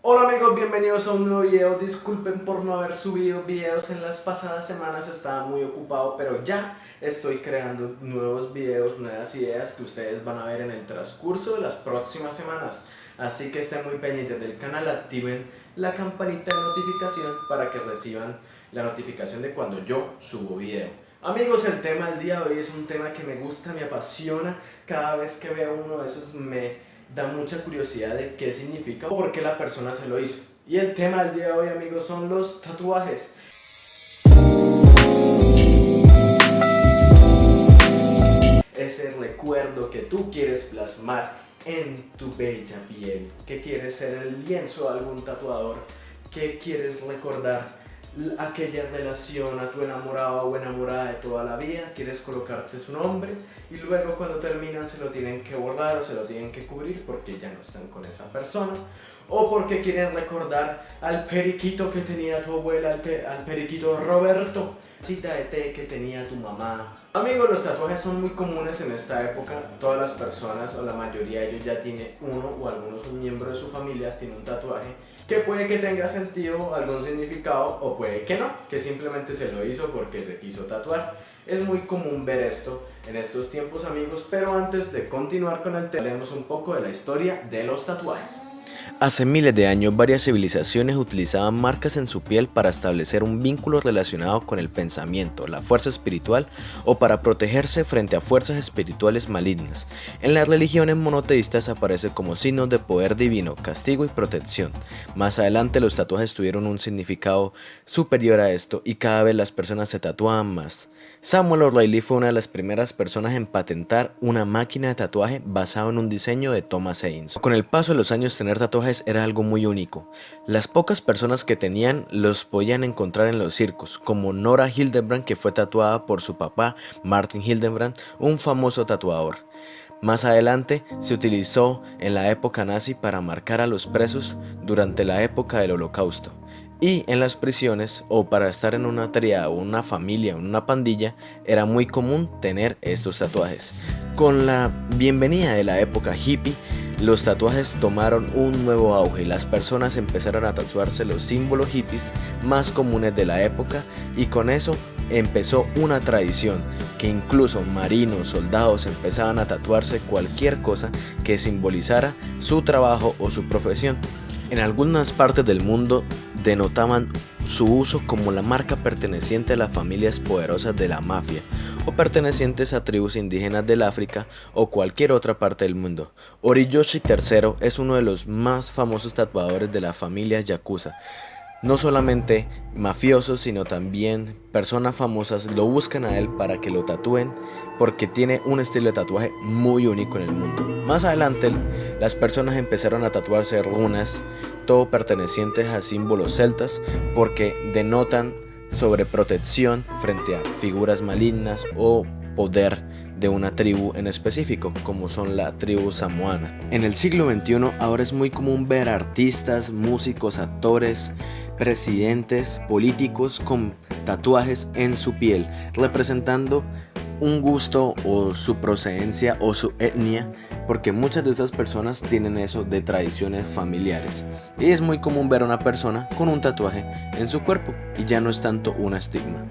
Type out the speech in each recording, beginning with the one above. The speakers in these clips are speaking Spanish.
Hola amigos, bienvenidos a un nuevo video. Disculpen por no haber subido videos en las pasadas semanas, estaba muy ocupado, pero ya estoy creando nuevos videos, nuevas ideas que ustedes van a ver en el transcurso de las próximas semanas. Así que estén muy pendientes del canal, activen la campanita de notificación para que reciban la notificación de cuando yo subo video. Amigos, el tema del día de hoy es un tema que me gusta, me apasiona. Cada vez que veo uno de esos me da mucha curiosidad de qué significa o por qué la persona se lo hizo. Y el tema del día de hoy, amigos, son los tatuajes. Ese recuerdo que tú quieres plasmar en tu bella piel, que quieres ser el lienzo de algún tatuador, que quieres recordar aquella relación a tu enamorado o enamorada de toda la vida, quieres colocarte su nombre y luego cuando terminan se lo tienen que borrar o se lo tienen que cubrir porque ya no están con esa persona, o porque quieren recordar al periquito que tenía tu abuela, al periquito Roberto, cita de té que tenía tu mamá. Amigos, los tatuajes son muy comunes en esta época. Todas las personas o la mayoría de ellos ya tiene uno o algunos un miembro de su familia tiene un tatuaje que puede que tenga sentido, algún significado, o puede que no, que simplemente se lo hizo porque se quiso tatuar. Es muy común ver esto en estos tiempos, amigos, pero antes de continuar con el tema, hablemos un poco de la historia de los tatuajes. Hace miles de años, varias civilizaciones utilizaban marcas en su piel para establecer un vínculo relacionado con el pensamiento, la fuerza espiritual o para protegerse frente a fuerzas espirituales malignas. En las religiones monoteístas aparece como signos de poder divino, castigo y protección. Más adelante los tatuajes tuvieron un significado superior a esto y cada vez las personas se tatuaban más. Samuel O'Reilly fue una de las primeras personas en patentar una máquina de tatuaje basada en un diseño de Thomas Edison. Con el paso de los años, tener tatuajes era algo muy único. Las pocas personas que tenían los podían encontrar en los circos, como Nora Hildebrand, que fue tatuada por su papá Martin Hildebrand, un famoso tatuador. Más adelante se utilizó en la época nazi para marcar a los presos durante la época del Holocausto. Y en las prisiones o para estar en una tríada o una familia o una pandilla era muy común tener estos tatuajes. Con la bienvenida de la época hippie, los tatuajes tomaron un nuevo auge y las personas empezaron a tatuarse los símbolos hippies más comunes de la época y con eso empezó una tradición que incluso marinos, soldados empezaban a tatuarse cualquier cosa que simbolizara su trabajo o su profesión. En algunas partes del mundo denotaban su uso como la marca perteneciente a las familias poderosas de la mafia o pertenecientes a tribus indígenas del África o cualquier otra parte del mundo. Horiyoshi III es uno de los más famosos tatuadores de la familia Yakuza. No solamente mafiosos, sino también personas famosas lo buscan a él para que lo tatúen porque tiene un estilo de tatuaje muy único en el mundo. Más adelante, las personas empezaron a tatuarse runas, todo pertenecientes a símbolos celtas porque denotan sobre protección frente a figuras malignas o poder de una tribu en específico, como son la tribu samoana. En el siglo XXI ahora es muy común ver artistas, músicos, actores, presidentes, políticos con tatuajes en su piel, representando un gusto o su procedencia o su etnia, porque muchas de esas personas tienen eso de tradiciones familiares. Y es muy común ver a una persona con un tatuaje en su cuerpo y ya no es tanto un estigma.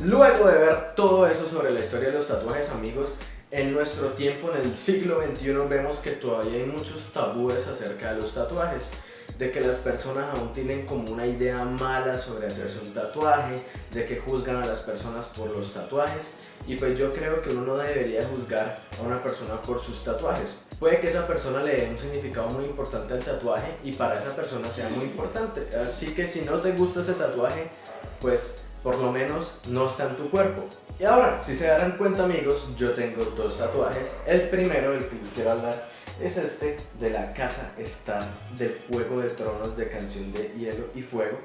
Luego de ver todo eso sobre la historia de los tatuajes, amigos, en nuestro tiempo, en el siglo XXI, vemos que todavía hay muchos tabúes acerca de los tatuajes, de que las personas aún tienen como una idea mala sobre hacerse un tatuaje, de que juzgan a las personas por los tatuajes, y pues yo creo que uno no debería juzgar a una persona por sus tatuajes. Puede que esa persona le dé un significado muy importante al tatuaje y para esa persona sea muy importante, así que si no te gusta ese tatuaje, pues por lo menos no está en tu cuerpo. Y ahora, si se darán cuenta, amigos, yo tengo dos tatuajes. El primero, el que les quiero hablar, es este de la Casa Stark del Juego de Tronos, de Canción de Hielo y Fuego.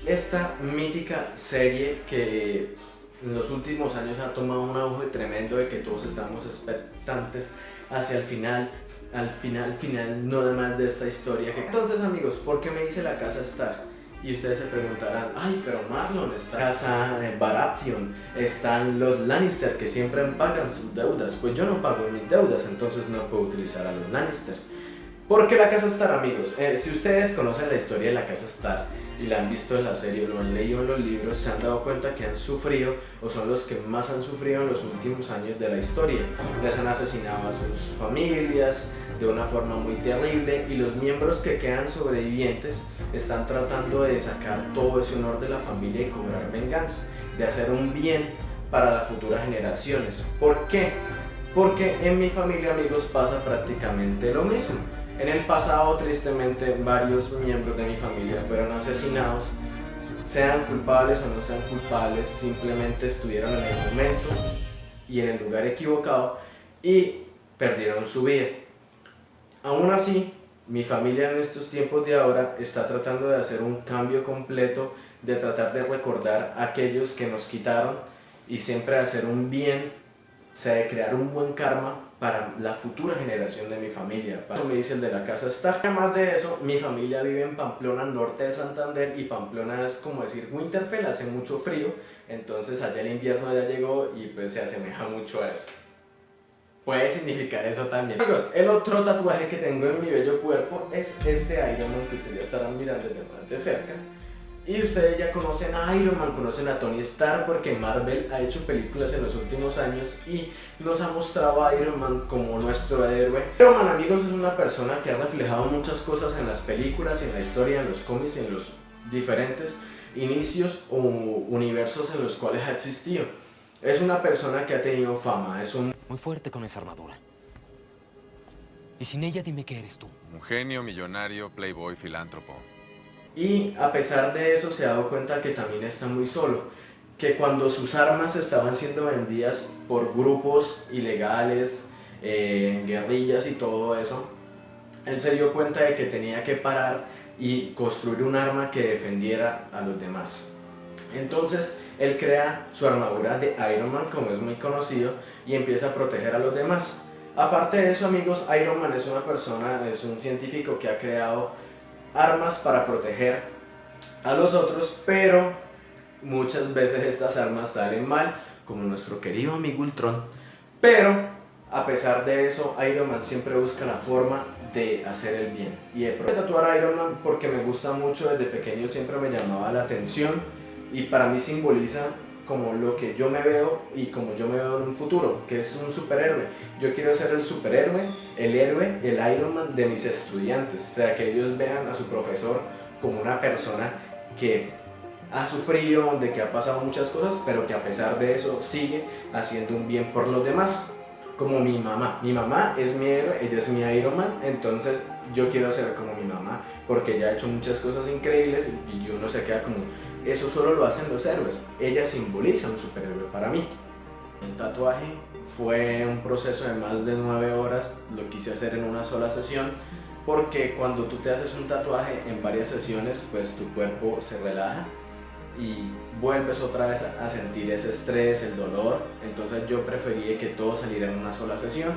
Esta mítica serie que en los últimos años ha tomado un auge tremendo, de que todos estamos expectantes hacia el final, al final, no de más de esta historia. Entonces, amigos, ¿por qué me hice la Casa Stark? Y ustedes se preguntarán, ay, pero Marlon, está Casa Baratheon, están los Lannister que siempre pagan sus deudas. Pues yo no pago mis deudas, entonces no puedo utilizar a los Lannister. ¿Por qué la Casa Starr, amigos? Si ustedes conocen la historia de la Casa Starr y la han visto en la serie o lo han leído en los libros, se han dado cuenta que han sufrido o son los que más han sufrido en los últimos años de la historia. Les han asesinado a sus familias de una forma muy terrible y los miembros que quedan sobrevivientes están tratando de sacar todo ese honor de la familia y cobrar venganza, de hacer un bien para las futuras generaciones. ¿Por qué? Porque en mi familia, amigos, pasa prácticamente lo mismo. En el pasado, tristemente, varios miembros de mi familia fueron asesinados, sean culpables o no sean culpables, simplemente estuvieron en el momento y en el lugar equivocado y perdieron su vida. Aún así, mi familia en estos tiempos de ahora está tratando de hacer un cambio completo, de tratar de recordar a aquellos que nos quitaron y siempre hacer un bien, o sea, de crear un buen karma para la futura generación de mi familia. Eso me dice el de la Casa Starr. Además de eso, mi familia vive en Pamplona, norte de Santander, y Pamplona es como decir Winterfell, hace mucho frío, entonces allá el invierno ya llegó y pues se asemeja mucho a eso. Puede significar eso también. Amigos, el otro tatuaje que tengo en mi bello cuerpo es este Iron Man que ustedes ya estarán mirando de más de cerca. Y ustedes ya conocen a Iron Man, conocen a Tony Stark porque Marvel ha hecho películas en los últimos años y nos ha mostrado a Iron Man como nuestro héroe. Iron Man, amigos, es una persona que ha reflejado muchas cosas en las películas, en la historia, en los cómics, en los diferentes inicios o universos en los cuales ha existido. Es una persona que ha tenido fama, es un... Muy fuerte con esa armadura. Y sin ella, dime qué eres tú. Un genio, millonario, playboy, filántropo. Y a pesar de eso se ha dado cuenta que también está muy solo, que cuando sus armas estaban siendo vendidas por grupos ilegales, guerrillas y todo eso, él se dio cuenta de que tenía que parar y construir un arma que defendiera a los demás. Entonces él crea su armadura de Iron Man, como es muy conocido, y empieza a proteger a los demás. Aparte de eso, amigos, Iron Man es una persona, es un científico que ha creado armas para proteger a los otros, pero muchas veces estas armas salen mal, como nuestro querido amigo Ultron. Pero a pesar de eso, Iron Man siempre busca la forma de hacer el bien. Y he tatuar a Iron Man porque me gusta mucho, desde pequeño siempre me llamaba la atención y para mí simboliza como lo que yo me veo y como yo me veo en un futuro, que es un superhéroe. Yo quiero ser el superhéroe, el héroe, el Iron Man de mis estudiantes, o sea, que ellos vean a su profesor como una persona que ha sufrido, de que ha pasado muchas cosas, pero que a pesar de eso sigue haciendo un bien por los demás. Como mi mamá es mi héroe, ella es mi Iron Man, entonces yo quiero ser como mi mamá, porque ella ha hecho muchas cosas increíbles y uno se queda como, eso solo lo hacen los héroes, ella simboliza un superhéroe para mí. El tatuaje fue un proceso de más de 9 horas, lo quise hacer en una sola sesión, porque cuando tú te haces un tatuaje en varias sesiones, pues tu cuerpo se relaja y vuelves otra vez a sentir ese estrés, el dolor. Entonces yo preferí que todo saliera en una sola sesión,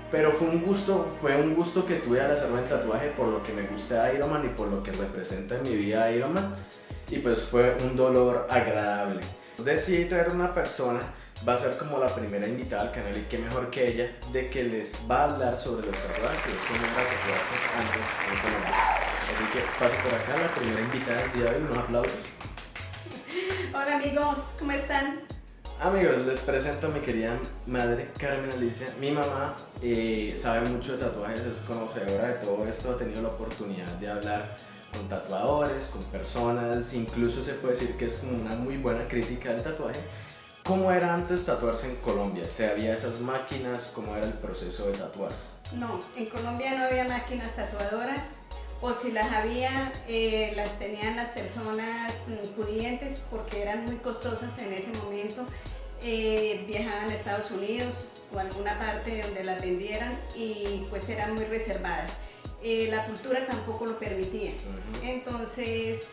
pero fue un gusto que tuve al hacerme el tatuaje por lo que me gusta Iron Man y por lo que representa en mi vida Iron Man, y pues fue un dolor agradable. Decidí traer una persona, va a ser como la primera invitada al canal y qué mejor que ella, de que les va a hablar sobre los tatuajes y de cómo era tatuarse antes de Colombia. Así que pase por acá la primera invitada del día de hoy, unos aplausos. Hola amigos, ¿cómo están? Amigos, les presento a mi querida madre, Carmen Alicia. Mi mamá sabe mucho de tatuajes, es conocedora de todo esto, ha tenido la oportunidad de hablar con tatuadores, con personas, incluso se puede decir que es una muy buena crítica del tatuaje. ¿Cómo era antes tatuarse en Colombia? ¿Se había esas máquinas? ¿Cómo era el proceso de tatuarse? No, en Colombia no había máquinas tatuadoras, o si las había, las tenían las personas pudientes porque eran muy costosas en ese momento. Viajaban a Estados Unidos o a alguna parte donde las vendieran y pues eran muy reservadas. La cultura tampoco lo permitía. Entonces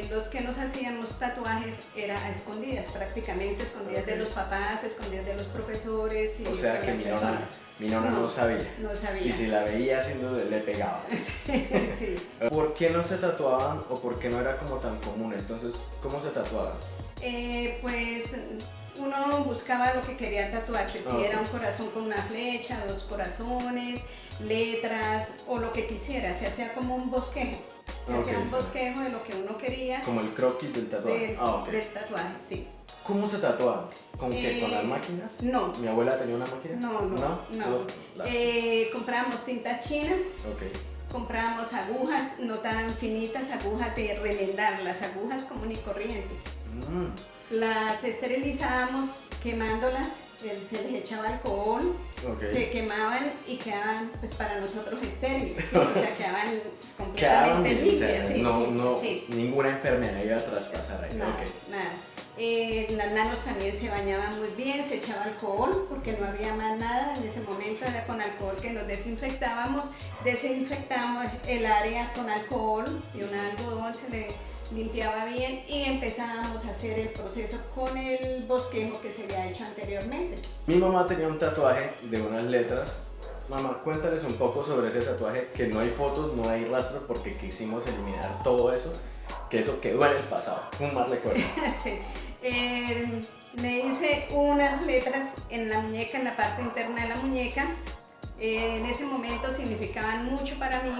los que nos hacíamos tatuajes era a escondidas, prácticamente escondidas de los papás, escondidas de los profesores. O sea que mi nona no sabía. No sabía. Y si la veía haciendo, le pegaba. Sí. ¿Por qué no se tatuaban o por qué no era como tan común? Entonces, ¿cómo se tatuaban? Pues uno buscaba lo que quería tatuarse, si Ok. era un corazón con una flecha, 2 corazones, letras o lo que quisiera, se hacía como un bosquejo, se Ok, hacía un sí. bosquejo de lo que uno quería Como el croquis del tatuaje. del, Ah, ok. del tatuaje, sí. ¿Cómo se tatuaban? ¿Con qué? ¿Con las Eh, máquinas? No, ¿Mi abuela tenía una máquina? no. Las- Comprábamos tinta china, Ok. comprábamos agujas no tan finitas, agujas de remendar, las agujas común y corriente. Las esterilizábamos quemándolas, se les echaba alcohol, Ok. se quemaban y quedaban pues para nosotros estériles, ¿sí? O sea, quedaban Quedaban completamente bien, o sea, limpias, sí. no, Sí. ninguna enfermedad iba a traspasar ahí. Nada, Ok. nada. Las manos también se bañaban muy bien, se echaba alcohol porque no había más nada en ese momento, era con alcohol que nos desinfectábamos el área con alcohol y un algodón se le limpiaba bien y empezábamos a hacer el proceso con el bosquejo que se había hecho anteriormente. Mi mamá tenía un tatuaje de unas letras. Mamá, cuéntales un poco sobre ese tatuaje, que no hay fotos, no hay rastros porque quisimos eliminar todo eso, que eso quedó en el pasado, un mal recuerdo. Sí. Me hice unas letras en la muñeca, en la parte interna de la muñeca. En ese momento significaban mucho para mí,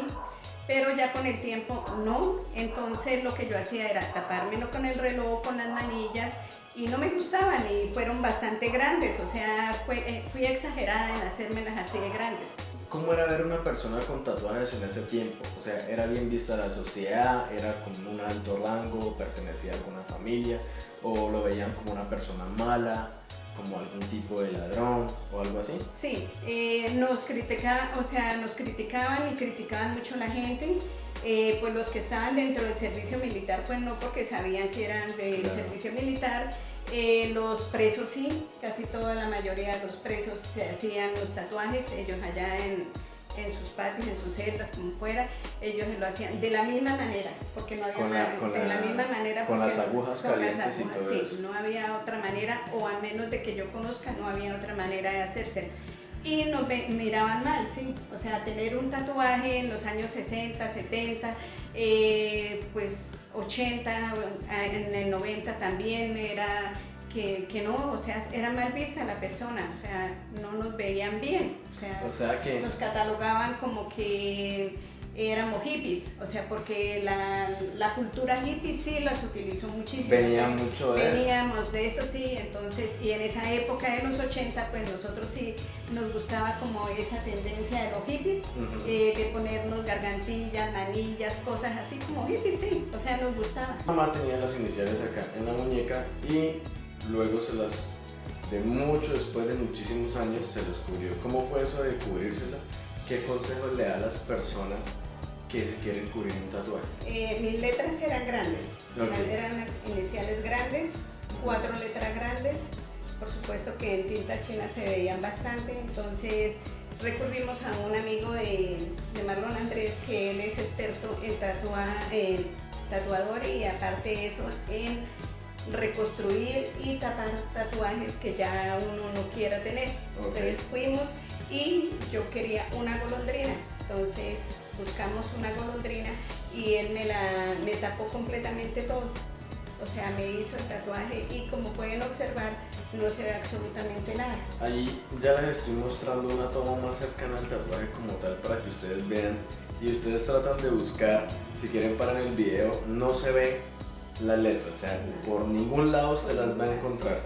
pero ya con el tiempo no. Entonces lo que yo hacía era tapármelo con el reloj, con las manillas, y no me gustaban y fueron bastante grandes, o sea, fui exagerada en hacérmelas así de grandes. ¿Cómo era ver una persona con tatuajes en ese tiempo? O sea, ¿era bien vista la sociedad? ¿Era como un alto rango? ¿Pertenecía a alguna familia? ¿O lo veían como una persona mala? ¿Como algún tipo de ladrón o algo así? Sí, nos criticaban y criticaban mucho la gente. Pues los que estaban dentro del servicio militar, pues no, porque sabían que eran del Claro. servicio militar. Los presos sí, casi toda la mayoría de los presos se hacían los tatuajes, ellos allá en sus patios, en sus celdas, como fuera, ellos lo hacían de la misma manera, porque no había de la misma manera, con porque las agujas calientes y todo sí, eso. no había otra manera, o a menos de que yo conozca, no había otra manera de hacerse. Y nos miraban mal, sí, o sea, tener un tatuaje en los años 60, 70, pues 80, en el 90 también era que no, o sea, era mal vista la persona, o sea, no nos veían bien, O sea que nos catalogaban como que éramos hippies, o sea, porque la cultura hippie sí las utilizó muchísimo. venía mucho de eso. Veníamos de esto, sí, entonces, y en esa época de los 80, pues nosotros sí nos gustaba como esa tendencia de los hippies, Ujú. de ponernos gargantillas, manillas, cosas así como hippies, sí, o sea, nos gustaba. Mamá tenía las iniciales acá en la muñeca y luego después de muchísimos años, se los cubrió. ¿Cómo fue eso de cubrírsela? ¿Qué consejos le da a las personas que se quieren cubrir un tatuaje? Mis letras eran grandes, Ok. eran las iniciales grandes, 4 letras grandes, por supuesto que en tinta china se veían bastante, entonces recurrimos a un amigo de Marlon Andrés, que él es experto en tatuador y aparte de eso en reconstruir y tapar tatuajes que ya uno no quiera tener. Ok. Entonces fuimos y yo quería una golondrina, entonces buscamos una golondrina y él me tapó completamente todo, o sea, me hizo el tatuaje y como pueden observar no se ve absolutamente nada. Ahí ya les estoy mostrando una toma más cercana al tatuaje como tal para que ustedes vean y ustedes tratan de buscar, si quieren parar el video, no se ve las letras, o sea, por ningún lado usted las va a encontrar.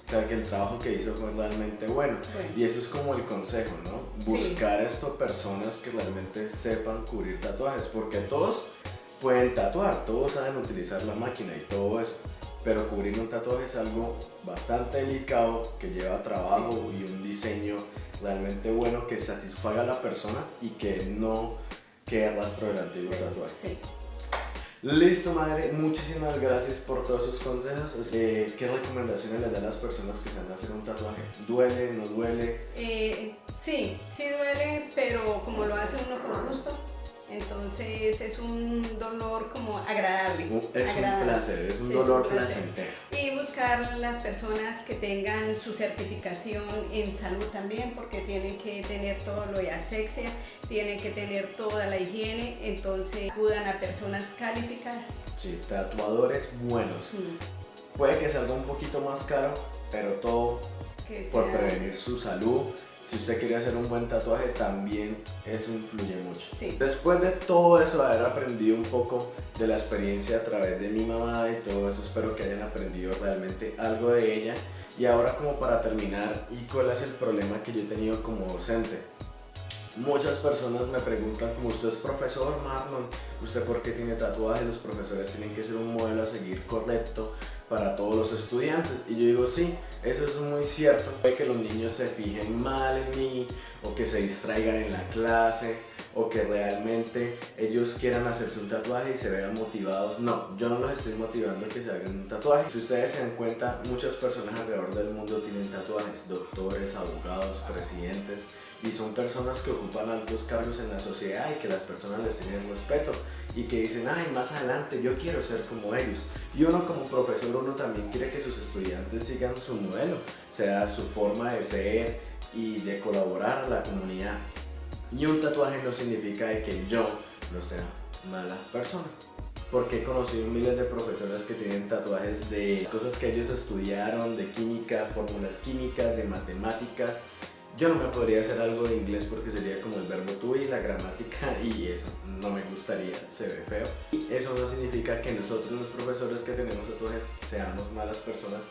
O sea, que el trabajo que hizo fue realmente bueno. Bueno. Y eso es como el consejo, ¿no? Sí. Buscar personas que realmente sepan cubrir tatuajes, porque todos pueden tatuar, todos saben utilizar la máquina y todo eso, pero cubrir un tatuaje es algo bastante delicado, que lleva trabajo y un diseño realmente bueno que satisfaga a la persona y que no quede rastro del antiguo tatuaje. Sí. Listo, madre, muchísimas gracias por todos sus consejos. ¿Qué recomendaciones le dan a las personas que se van a hacer un tatuaje? ¿Duele? ¿No duele? Sí duele, pero como lo hace uno por gusto, entonces es un dolor como agradable. Es un placer, es un dolor placentero. Y buscar las personas que tengan su certificación en salud también, porque tienen que tener todo lo de asepsia, tienen que tener toda la higiene, entonces acudan a personas calificadas. Sí, tatuadores buenos. Puede que salga un poquito más caro, pero todo Que por sea- prevenir su salud. Si usted quiere hacer un buen tatuaje, también eso influye mucho. Sí. Después de todo eso, haber aprendido un poco de la experiencia a través de mi mamá y todo eso, espero que hayan aprendido realmente algo de ella. Y ahora, como para terminar, ¿y cuál es el problema que yo he tenido como docente? Muchas personas me preguntan, como usted es profesor, Marlon, ¿usted por qué tiene tatuajes? Los profesores tienen que ser un modelo a seguir correcto para todos los estudiantes. Y yo digo, sí, eso es muy cierto. Puede que los niños se fijen mal en mí, o que se distraigan en la clase, o que realmente ellos quieran hacerse un tatuaje y se vean motivados. No, yo no los estoy motivando a que se hagan un tatuaje. Si ustedes se dan cuenta, muchas personas alrededor del mundo tienen tatuajes, doctores, abogados, presidentes, y son personas que ocupan altos cargos en la sociedad y que las personas les tienen respeto y que dicen, ay, más adelante yo quiero ser como ellos. Y uno como profesor, uno también quiere que sus estudiantes sigan su modelo, sea su forma de ser y de colaborar a la comunidad. Y un tatuaje no significa de que yo no sea mala persona, porque he conocido miles de profesores que tienen tatuajes de cosas que ellos estudiaron, de química, fórmulas químicas, de matemáticas. Yo no me podría hacer algo de inglés porque sería como el verbo to be, la gramática, y eso no me gustaría, se ve feo. Y eso no significa que nosotros los profesores que tenemos tatuajes seamos malas personas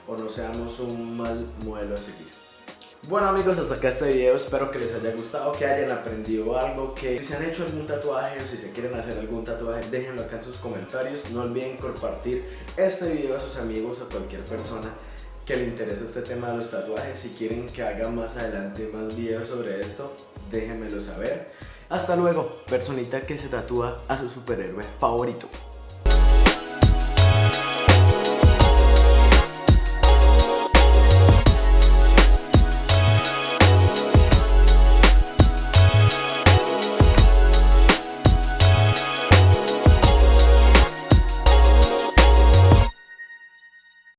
o no seamos un mal modelo a seguir. Bueno amigos, hasta acá este video, espero que les haya gustado, que hayan aprendido algo, que si se han hecho algún tatuaje o si se quieren hacer algún tatuaje, déjenlo acá en sus comentarios. No olviden compartir este video a sus amigos o cualquier persona que le interese este tema de los tatuajes. Si quieren que haga más adelante más videos sobre esto, déjenmelo saber. Hasta luego, personita que se tatúa a su superhéroe favorito.